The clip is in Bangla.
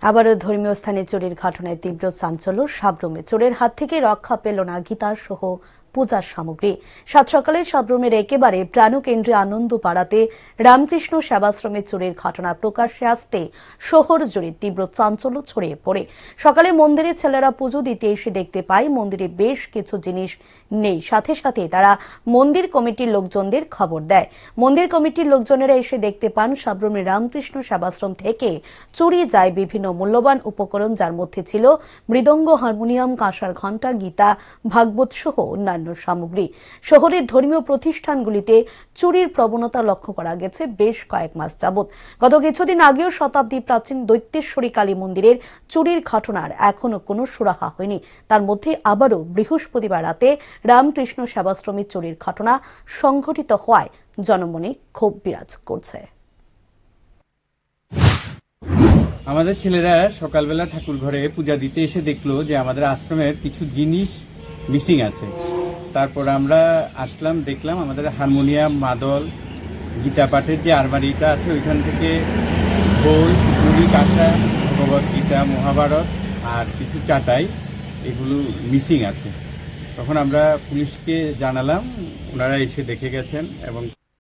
আবারও ধর্মীয় স্থানে চুরির ঘটনায় তীব্র চাঞ্চল্য। সাবরুমে চোরের হাত থেকে রক্ষা পেল না গীতা সহ পূজার সামগ্রী। সাত সকালে সাবরুমের একেবারে প্রাণকেন্দ্রে আনন্দ পাড়াতে রামকৃষ্ণ সেবাশ্রমে চুরির ঘটনা প্রকাশ্যে আসতে শহর জুড়ে তীব্র চাঞ্চল্য ছড়িয়ে পড়ে। সকালে মন্দিরে ছেলেরা পুজো দিতে এসে দেখতে পায় মন্দিরে বেশ কিছু জিনিস নেই। সাথে সাথে তারা মন্দির কমিটির লোকজনদের খবর দেয়। মন্দির কমিটির লোকজনেরা এসে দেখতে পান সাবরুমের রামকৃষ্ণ সেবাশ্রম থেকে চুরি যায় বিভিন্ন মূল্যবান উপকরণ, যার মধ্যে ছিল মৃদঙ্গ, হারমোনিয়াম, কাঁসার ঘণ্টা, গীতা, ভাগবত সহ অন্যান্য সামগ্রী। শহরের ধর্মীয় প্রতিষ্ঠানগুলিতে চুরির প্রবণতা লক্ষ্য করা গেছে বেশ কয়েক মাস যাবৎ। গত কিছুদিন আগেও শতাব্দী প্রাচীন দৈত্যেশ্বরী কালী মন্দিরের চুরির ঘটনার এখনো কোনো সুরাহা হয়নি। তার মধ্যে আবারও বৃহস্পতিবার রাতে রামকৃষ্ণ সেবাশ্রমে চুরির ঘটনা সংঘটিত হওয়ায় জনমনে ক্ষোভ বিরাজ করছে। আমাদের ছেলেরা সকালবেলা ঠাকুর ঘরে পূজা দিতে এসে দেখলো যে আমাদের আশ্রমের কিছু জিনিস মিসিং আছে। তারপর আমরা আসলাম, দেখলাম আমাদের হারমোনিয়াম, মাদল, গীতা পাঠের যে আলমারিটা আছে ওইখান থেকে বই, পুরী, কাঁসা, ভগবত গীতা, মহাভারত আর কিছু চাটাই, এগুলো মিসিং আছে। তখন আমরা পুলিশকে জানালাম, ওনারা এসে দেখে গেছেন এবং